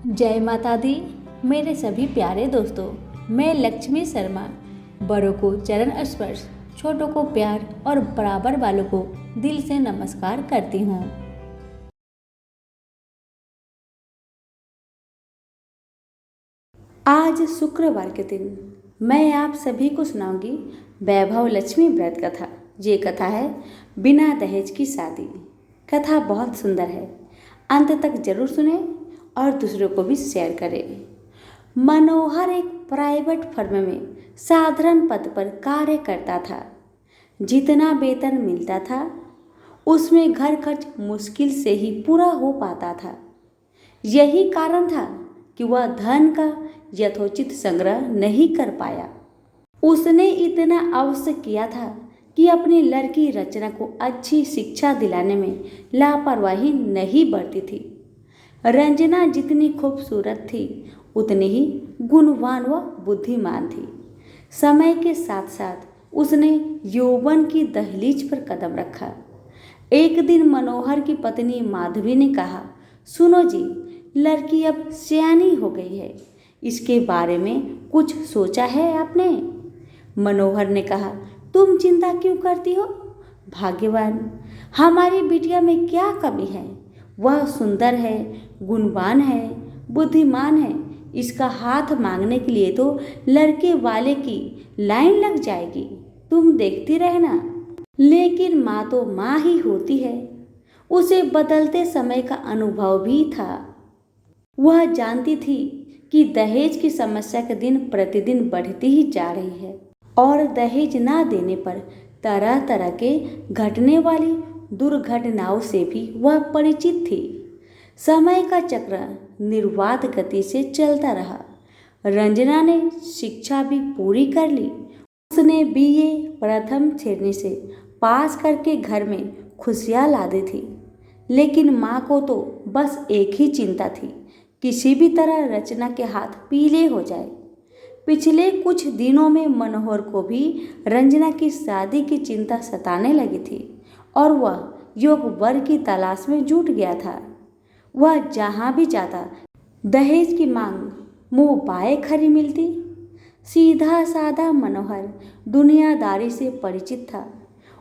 जय माता दी। मेरे सभी प्यारे दोस्तों, मैं लक्ष्मी शर्मा बड़ों को चरण स्पर्श, छोटों को प्यार और बराबर वालों को दिल से नमस्कार करती हूँ। आज शुक्रवार के दिन मैं आप सभी को सुनाऊंगी वैभव लक्ष्मी व्रत कथा। ये कथा है बिना दहेज की शादी। कथा बहुत सुंदर है, अंत तक जरूर सुने और दूसरों को भी शेयर करें। मनोहर एक प्राइवेट फर्म में साधारण पद पर कार्य करता था। जितना वेतन मिलता था उसमें घर खर्च मुश्किल से ही पूरा हो पाता था। यही कारण था कि वह धन का यथोचित संग्रह नहीं कर पाया। उसने इतना अवश्य किया था कि अपनी लड़की रचना को अच्छी शिक्षा दिलाने में लापरवाही नहीं बरती थी। रंजना जितनी खूबसूरत थी उतनी ही गुणवान व बुद्धिमान थी। समय के साथ साथ उसने यौवन की दहलीज पर कदम रखा। एक दिन मनोहर की पत्नी माधवी ने कहा, सुनो जी, लड़की अब सयानी हो गई है, इसके बारे में कुछ सोचा है आपने? मनोहर ने कहा, तुम चिंता क्यों करती हो? भाग्यवान, हमारी बिटिया में क्या कमी है? वह सुंदर है, गुणवान है, बुद्धिमान है। इसका हाथ मांगने के लिए तो लड़के वाले की लाइन लग जाएगी, तुम देखती रहना। लेकिन माँ तो माँ ही होती है। उसे बदलते समय का अनुभव भी था। वह जानती थी कि दहेज की समस्या के दिन प्रतिदिन बढ़ती ही जा रही है और दहेज ना देने पर तरह तरह के घटने वाली दुर्घटनाओं से भी वह परिचित थी। समय का चक्र निर्वाध गति से चलता रहा। रंजना ने शिक्षा भी पूरी कर ली। उसने बीए प्रथम श्रेणी से पास करके घर में खुशियां ला दी थी। लेकिन माँ को तो बस एक ही चिंता थी, किसी भी तरह रचना के हाथ पीले हो जाए। पिछले कुछ दिनों में मनोहर को भी रंजना की शादी की चिंता सताने लगी थी और वह योग वर की तलाश में जुट गया था। वह जहाँ भी जाता दहेज की मांग मुंह बाए खरी मिलती। सीधा साधा मनोहर दुनियादारी से परिचित था।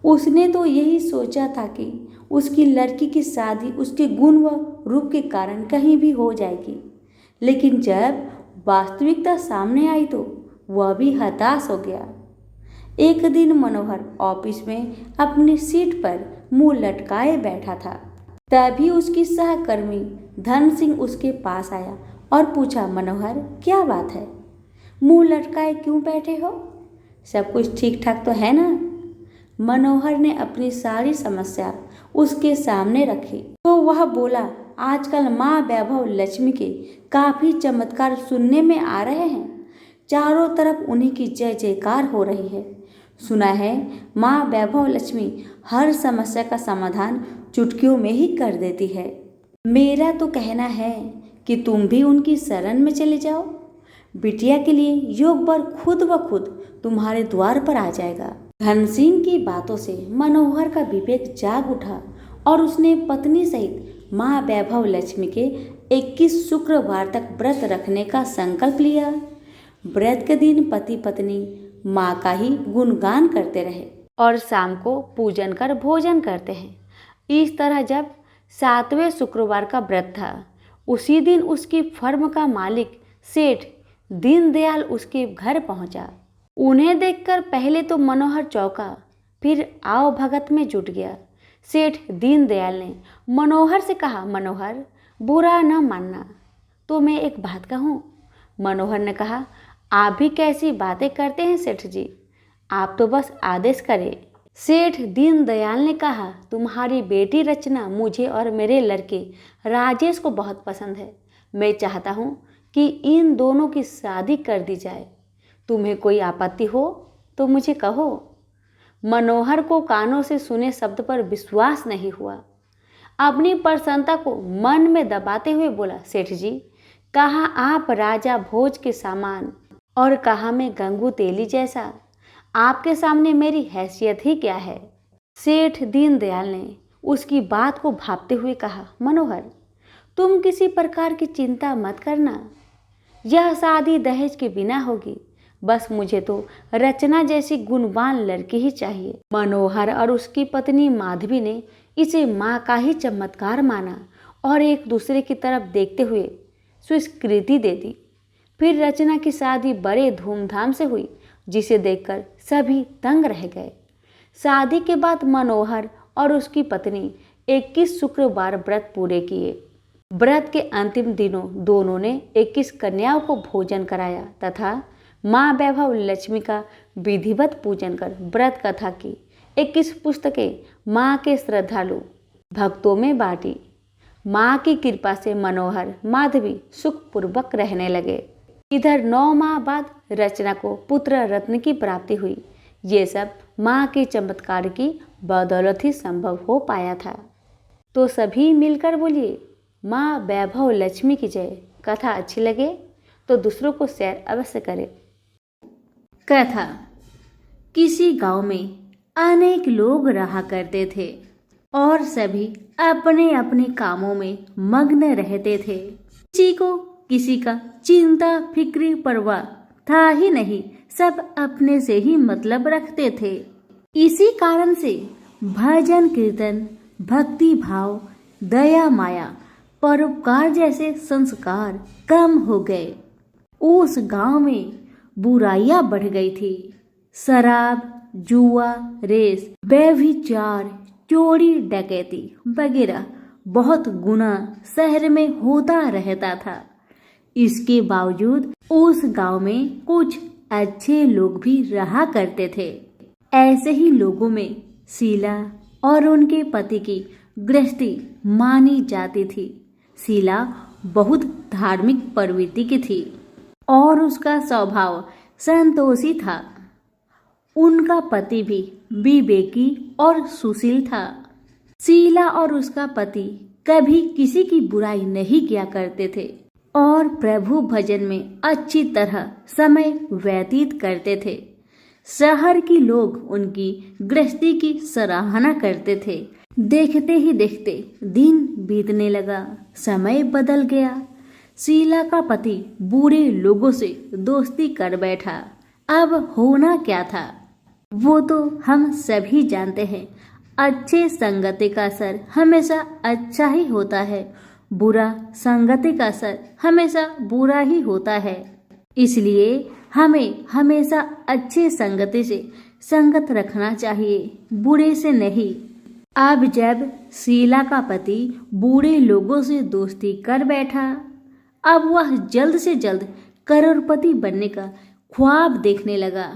उसने तो यही सोचा था कि उसकी लड़की की शादी उसके गुण व रूप के कारण कहीं भी हो जाएगी। लेकिन जब वास्तविकता सामने आई तो वह भी हताश हो गया। एक दिन मनोहर ऑफिस में अपनी सीट पर मुंह लटकाए बैठा था। तभी उसकी सहकर्मी धन सिंह उसके पास आया और पूछा, मनोहर क्या बात है, मुंह लटकाए क्यों बैठे हो? सब कुछ ठीक ठाक तो है ना? मनोहर ने अपनी सारी समस्या उसके सामने रखी तो वह बोला, आजकल माँ वैभव लक्ष्मी के काफी चमत्कार सुनने में आ रहे हैं। चारों तरफ उन्हीं की जय जयकार हो रही है। सुना है माँ वैभव लक्ष्मी हर समस्या का समाधान चुटकियों में ही कर देती है। मेरा तो कहना है कि तुम भी उनकी शरण में चले जाओ। बिटिया के लिए योग वर खुद ब खुद तुम्हारे द्वार पर आ जाएगा। धन सिंह की बातों से मनोहर का विवेक जाग उठा और उसने पत्नी सहित माँ वैभव लक्ष्मी के 21 शुक्रवार तक व्रत रखने का संकल्प लिया। व्रत के दिन पति पत्नी माँ का ही गुणगान करते रहे और शाम को पूजन कर भोजन करते हैं। इस तरह जब 7वें शुक्रवार का व्रत था, उसी दिन उसकी फर्म का मालिक सेठ दीनदयाल उसके घर पहुंचा। उन्हें देखकर पहले तो मनोहर चौंका, फिर आओ भगत में जुट गया। सेठ दीनदयाल ने मनोहर से कहा, मनोहर बुरा न मानना, तो मैं एक बात कहूँ? मनोहर ने कहा, आप भी कैसी बातें करते हैं सेठ जी, आप तो बस आदेश करें। सेठ दीनदयाल ने कहा, तुम्हारी बेटी रचना मुझे और मेरे लड़के राजेश को बहुत पसंद है। मैं चाहता हूँ कि इन दोनों की शादी कर दी जाए। तुम्हें कोई आपत्ति हो तो मुझे कहो। मनोहर को कानों से सुने शब्द पर विश्वास नहीं हुआ। अपनी प्रसन्नता को मन में दबाते हुए बोला, सेठ जी, कहाँ आप राजा भोज के सामान और कहाँ मैं गंगू तेली जैसा। आपके सामने मेरी हैसियत ही क्या है? सेठ दीनदयाल ने उसकी बात को भांपते हुए कहा, मनोहर, तुम किसी प्रकार की चिंता मत करना, यह शादी दहेज के बिना होगी। बस मुझे तो रचना जैसी गुणवान लड़की ही चाहिए। मनोहर और उसकी पत्नी माधवी ने इसे माँ का ही चमत्कार माना और एक दूसरे की तरफ देखते हुए स्वीकृति दे दी। फिर रचना की शादी बड़े धूमधाम से हुई, जिसे देखकर सभी दंग रह गए। शादी के बाद मनोहर और उसकी पत्नी 21 शुक्रवार व्रत पूरे किए। व्रत के अंतिम दिनों दोनों ने 21 कन्याओं को भोजन कराया तथा माँ वैभव लक्ष्मी का विधिवत पूजन कर व्रत कथा की 21 पुस्तकें माँ के श्रद्धालु भक्तों में बांटी। माँ की कृपा से मनोहर माधवी सुखपूर्वक रहने लगे। इधर 9 माह बाद रचना को पुत्र रत्न की प्राप्ति हुई। ये सब माँ के चमत्कार की बदौलत ही संभव हो पाया था। तो सभी मिलकर बोलिए, माँ वैभव लक्ष्मी की जय। कथा अच्छी लगे तो दूसरों को शेयर अवश्य करें। कथा। किसी गांव में अनेक लोग रहा करते थे और सभी अपने अपने कामों में मग्न रहते थे। किसी को किसी का चिंता फिक्र परवाह था ही नहीं, सब अपने से ही मतलब रखते थे। इसी कारण से भजन कीर्तन, भक्ति भाव, दया माया, परोपकार जैसे संस्कार कम हो गए। उस गांव में बुराइयां बढ़ गई थी। शराब, जुआ, रेस, व्यभिचार, चोरी डकैती वगैरह बहुत गुना शहर में होता रहता था। इसके बावजूद उस गांव में कुछ अच्छे लोग भी रहा करते थे। ऐसे ही लोगों में शीला और उनके पति की गृहस्थी मानी जाती थी। शीला बहुत धार्मिक प्रवृत्ति की थी और उसका स्वभाव संतोषी था। उनका पति भी विवेकी और सुशील था। शीला और उसका पति कभी किसी की बुराई नहीं किया करते थे और प्रभु भजन में अच्छी तरह समय व्यतीत करते थे। शहर के लोग उनकी गृहस्थी की सराहना करते थे। देखते ही देखते दिन बीतने लगा, समय बदल गया। शीला का पति बूढ़े लोगों से दोस्ती कर बैठा। अब होना क्या था वो तो हम सभी जानते हैं। अच्छे संगति का असर हमेशा अच्छा ही होता है, बुरा संगति का असर हमेशा बुरा ही होता है। इसलिए हमें हमेशा अच्छे संगति से संगत रखना चाहिए, बुरे से नहीं। अब जब शीला का पति बूढ़े लोगों से दोस्ती कर बैठा, अब वह जल्द से जल्द करोड़पति बनने का ख्वाब देखने लगा।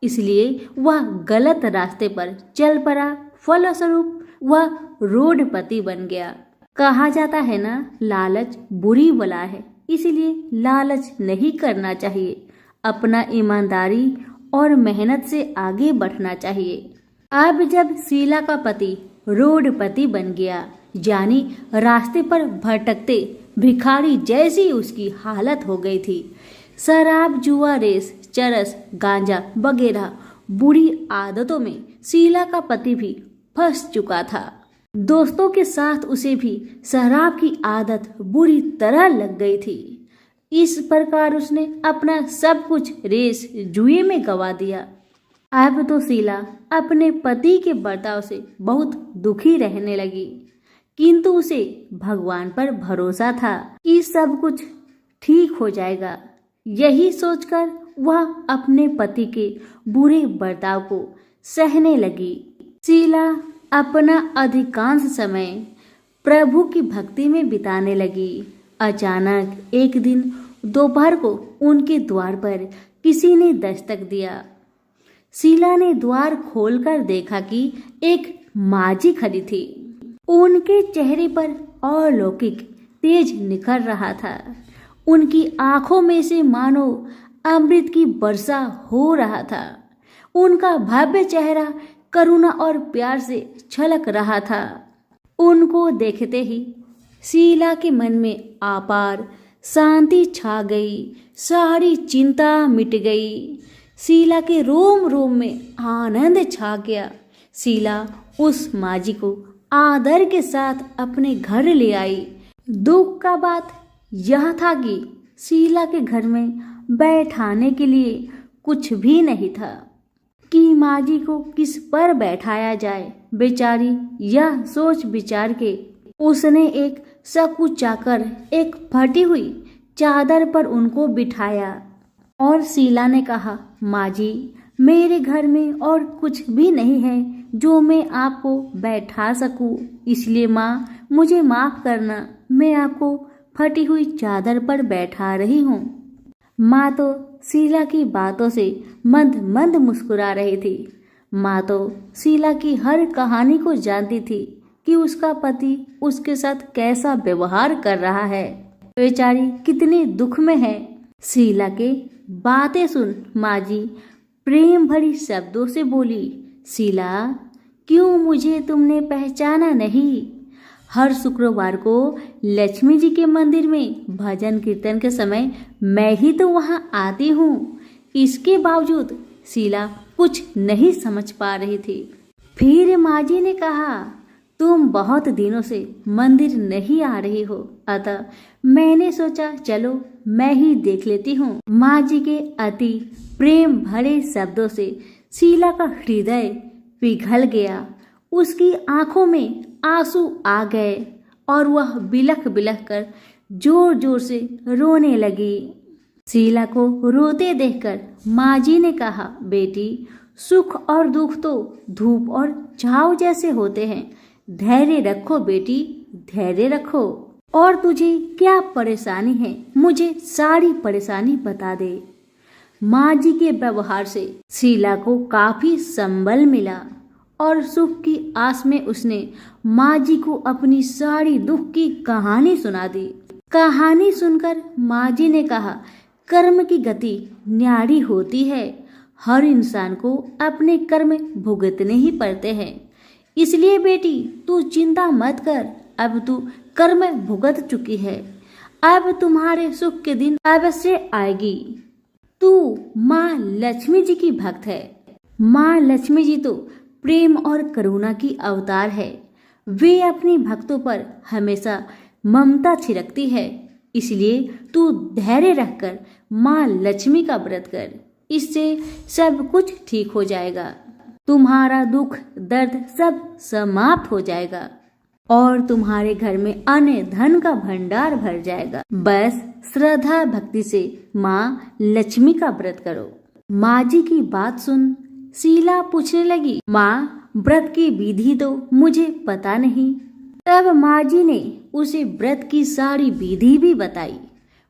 इसलिए वह गलत रास्ते पर चल पड़ा। फलस्वरूप वह रोडपति बन गया। कहा जाता है ना, लालच बुरी बला है, इसलिए लालच नहीं करना चाहिए। अपना ईमानदारी और मेहनत से आगे बढ़ना चाहिए। अब जब शीला का पति रोडपति बन गया, यानी रास्ते पर भटकते भिखारी जैसी उसकी हालत हो गई थी। शराब, जुआ, रेस, चरस, गांजा वगैरह बुरी आदतों में शीला का पति भी फंस चुका था। दोस्तों के साथ उसे भी शराब की आदत बुरी तरह लग गई थी। इस प्रकार उसने अपना सब कुछ रेस जुए में गंवा दिया। अब तो शीला अपने पति के बर्ताव से बहुत दुखी रहने लगी, किंतु उसे भगवान पर भरोसा था कि सब कुछ ठीक हो जाएगा। यही सोचकर वह अपने पति के बुरे बर्ताव को सहने लगी। शीला अपना अधिकांश समय प्रभु की भक्ति में बिताने लगी। अचानक एक दिन दोपहर को उनके द्वार पर किसी ने दस्तक दिया। शीला ने द्वार खोलकर देखा कि एक माजी खड़ी थी। उनके चेहरे पर अलौकिक तेज निखर रहा था। उनकी आंखों में से मानो अमृत की वर्षा हो रहा था। उनका भव्य चेहरा करुणा और प्यार से छलक रहा था। उनको देखते ही शीला के मन में अपार शांति छा गई, सारी चिंता मिट गई। शीला के रोम रोम में आनंद छा गया। शीला उस माजी को आदर के साथ अपने घर ले आई। दुख का बात यह था कि शीला के घर में बैठाने के लिए कुछ भी नहीं था कि माँ जी को किस पर बैठाया जाए। बेचारी यह सोच विचार के उसने एक सकुचाकर एक फटी हुई चादर पर उनको बिठाया और शीला ने कहा, माँ जी, मेरे घर में और कुछ भी नहीं है जो मैं आपको बैठा सकूं, इसलिए माँ मुझे माफ करना, मैं आपको फटी हुई चादर पर बैठा रही हूँ। माँ तो शीला की बातों से मंद मंद मुस्कुरा रही थी। माँ तो शीला की हर कहानी को जानती थी कि उसका पति उसके साथ कैसा व्यवहार कर रहा है, बेचारी कितने दुख में है। शीला के बातें सुन माँ जी प्रेम भरी शब्दों से बोली, शीला, क्यों मुझे तुमने पहचाना नहीं? हर शुक्रवार को लक्ष्मी जी के मंदिर में भजन कीर्तन के समय मैं ही तो वहां आती हूँ। इसके बावजूद शीला कुछ नहीं समझ पा रही थी। फिर माँ जी ने कहा, तुम बहुत दिनों से मंदिर नहीं आ रही हो, अतः मैंने सोचा चलो मैं ही देख लेती हूँ। माँ जी के अति प्रेम भरे शब्दों से शीला का हृदय पिघल गया। उसकी आंखों में आंसू आ गए और वह बिलख बिलख कर जोर जोर से रोने लगी। शीला को रोते देखकर माँ जी ने कहा, बेटी, सुख और दुख तो धूप और छांव जैसे होते हैं, धैर्य रखो बेटी, धैर्य रखो। और तुझे क्या परेशानी है, मुझे सारी परेशानी बता दे। माँ जी के व्यवहार से शीला को काफी संबल मिला और सुख की आस में उसने माँ जी को अपनी सारी दुख की कहानी सुना दी। कहानी सुनकर माँ जी ने कहा, कर्म की गति न्यारी होती है, हर इंसान को अपने कर्म भुगतने ही पड़ते हैं, इसलिए बेटी तू चिंता मत कर, अब तू कर्म भुगत चुकी है, अब तुम्हारे सुख के दिन अवश्य आएगी। तू माँ लक्ष्मी जी की भक्त है। माँ लक्ष्मी जी तो प्रेम और करुणा की अवतार है, वे अपनी भक्तों पर हमेशा ममता छिड़कती है, इसलिए तू धैर्य रखकर माँ लक्ष्मी का व्रत कर, इससे सब कुछ ठीक हो जाएगा, तुम्हारा दुख दर्द सब समाप्त हो जाएगा और तुम्हारे घर में अन्न धन का भंडार भर जाएगा। बस श्रद्धा भक्ति से माँ लक्ष्मी का व्रत करो। माँ जी की बात सुन शीला पूछने लगी, माँ, व्रत की विधि तो मुझे पता नहीं। तब माँ जी ने उसे व्रत की सारी विधि भी बताई।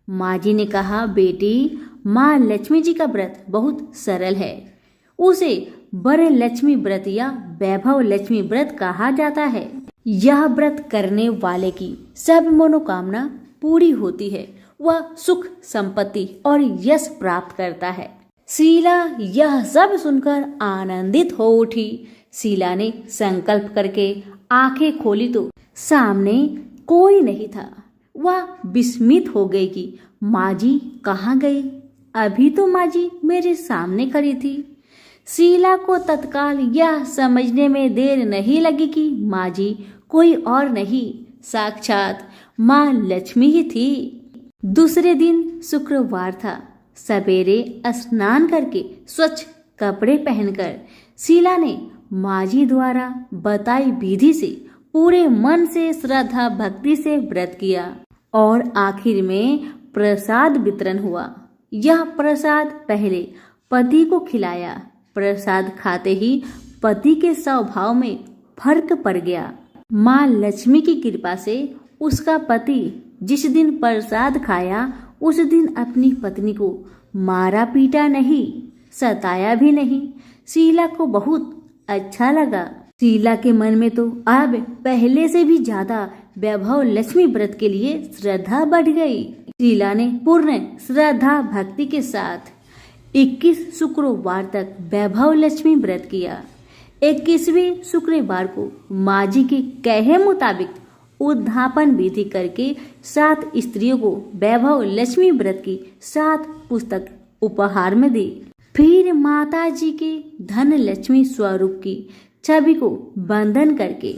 माँ जी ने कहा, बेटी, माँ लक्ष्मी जी का व्रत बहुत सरल है, उसे वर लक्ष्मी व्रत या वैभव लक्ष्मी व्रत कहा जाता है। यह व्रत करने वाले की सब मनोकामना पूरी होती है, वह सुख संपत्ति और यश प्राप्त करता है। शीला यह सब सुनकर आनंदित हो उठी। शीला ने संकल्प करके आंखें खोली तो सामने कोई नहीं था। वह विस्मित हो गई कि माँ जी कहाँ गई, अभी तो माँ जी मेरे सामने खड़ी थी। शीला को तत्काल यह समझने में देर नहीं लगी कि माँ जी कोई और नहीं, साक्षात माँ लक्ष्मी ही थी। दूसरे दिन शुक्रवार था। सवेरे स्नान करके स्वच्छ कपड़े पहनकर शीला ने माँ जी द्वारा बताई विधि से पूरे मन से श्रद्धा भक्ति से व्रत किया और आखिर में प्रसाद वितरण हुआ। यह प्रसाद पहले पति को खिलाया। प्रसाद खाते ही पति के स्वभाव में फर्क पड़ गया। माँ लक्ष्मी की कृपा से उसका पति जिस दिन प्रसाद खाया उस दिन अपनी पत्नी को मारा पीटा नहीं, सताया भी नहीं। शीला को बहुत अच्छा लगा। शीला के मन में तो अब पहले से भी ज्यादा वैभव लक्ष्मी व्रत के लिए श्रद्धा बढ़ गई। शीला ने पूर्ण श्रद्धा भक्ति के साथ 21 शुक्रवार तक वैभव लक्ष्मी व्रत किया। 21वें शुक्रवार को माँ जी के कहे मुताबिक उद्धापन विधि करके 7 स्त्रियों को वैभव लक्ष्मी व्रत की 7 पुस्तक उपहार में दी। फिर माता जी के धन लक्ष्मी स्वरूप की छवि को बंधन करके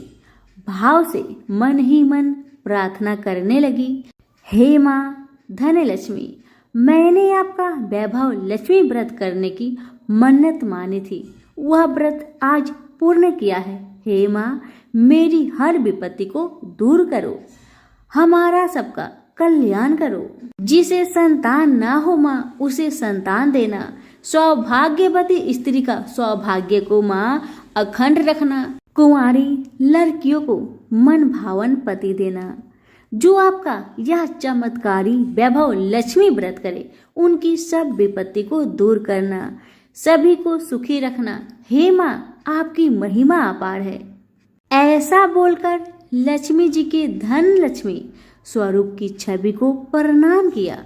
भाव से मन ही मन प्रार्थना करने लगी। हे माँ धनलक्ष्मी, मैंने आपका वैभव लक्ष्मी व्रत करने की मन्नत मानी थी, वह व्रत आज पूर्ण किया है। हे माँ, मेरी हर विपत्ति को दूर करो, हमारा सबका कल्याण करो। जिसे संतान ना हो माँ, उसे संतान देना। सौभाग्यवती स्त्री का सौभाग्य को माँ अखंड रखना। कुंवारी लड़कियों को मन भावन पति देना। जो आपका यह चमत्कारी वैभव लक्ष्मी व्रत करे, उनकी सब विपत्ति को दूर करना, सभी को सुखी रखना। हे माँ, आपकी महिमा अपार है। ऐसा बोलकर लक्ष्मी जी के धन लक्ष्मी स्वरूप की छवि को प्रणाम किया।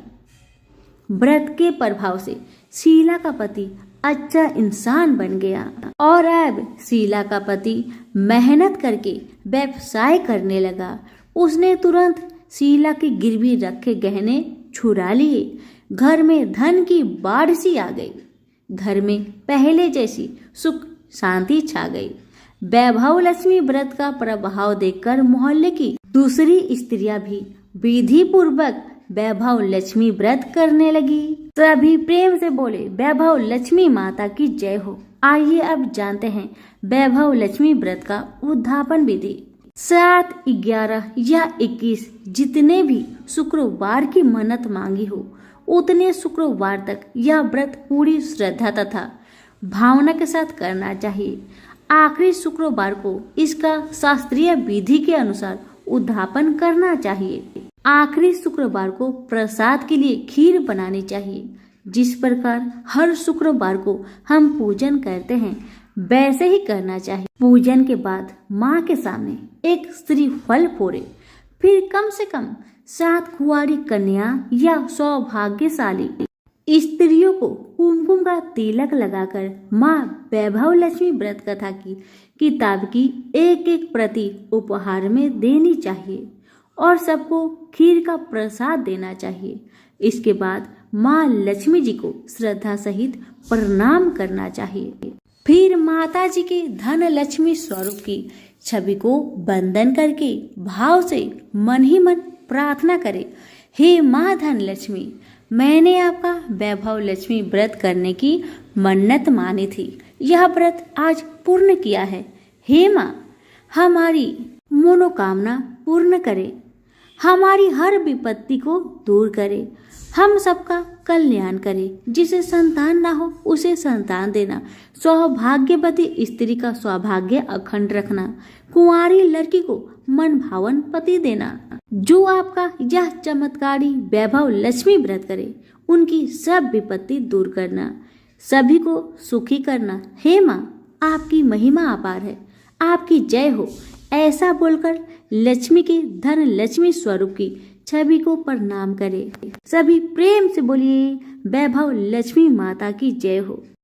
व्रत के प्रभाव से शीला का पति अच्छा इंसान बन गया और अब शीला का पति मेहनत करके व्यवसाय करने लगा। उसने तुरंत शीला की गिरवी रखे गहने छुड़ा लिए। घर में धन की बाढ़ सी आ गई। घर में पहले जैसी सुख शांति छा गई। वैभव लक्ष्मी व्रत का प्रभाव देखकर मोहल्ले की दूसरी स्त्रियां भी विधि पूर्वक वैभव लक्ष्मी व्रत करने लगी। सभी प्रेम से बोले, वैभव लक्ष्मी माता की जय हो। आइए अब जानते हैं वैभव लक्ष्मी व्रत का उद्यापन विधि। 7, 11 या 21 जितने भी शुक्रवार की मन्नत मांगी हो, उतने शुक्रवार तक यह व्रत पूरी श्रद्धा तथा भावना के साथ करना चाहिए। आखिरी शुक्रवार को इसका शास्त्रीय विधि के अनुसार उद्यापन करना चाहिए। आखिरी शुक्रवार को प्रसाद के लिए खीर बनानी चाहिए। जिस प्रकार हर शुक्रवार को हम पूजन करते हैं, वैसे ही करना चाहिए। पूजन के बाद माँ के सामने एक श्रीफल फोड़े, फिर कम से कम 7 कुंवारी कन्या या सौभाग्यशाली स्त्रियों को कुमकुम का तिलक लगाकर माँ वैभव लक्ष्मी व्रत कथा की किताब की एक प्रति उपहार में देनी चाहिए और सबको खीर का प्रसाद देना चाहिए। इसके बाद माँ लक्ष्मी जी को श्रद्धा सहित प्रणाम करना चाहिए। फिर माता जी के धन लक्ष्मी स्वरूप की छवि को वंदन करके भाव से मन ही मन प्रार्थना करे, हे माँ धन लक्ष्मी, मैंने आपका वैभव लक्ष्मी व्रत करने की मन्नत मानी थी, यह व्रत आज पूर्ण किया है। हे माँ, हमारी मनोकामना पूर्ण करे, हमारी हर विपत्ति को दूर करे, हम सबका कल्याण करे। जिसे संतान ना हो, उसे संतान देना। सौभाग्यवती स्त्री का सौभाग्य अखंड रखना। कुंवारी लड़की को मन भावन पति देना। जो आपका यह चमत्कारी वैभव लक्ष्मी व्रत करे, उनकी सब विपत्ति दूर करना, सभी को सुखी करना। हे माँ, आपकी महिमा अपार है, आपकी जय हो। ऐसा बोलकर लक्ष्मी के धन लक्ष्मी स्वरूप की छवि को प्रणाम करे। सभी प्रेम से बोलिए, वैभव लक्ष्मी माता की जय हो।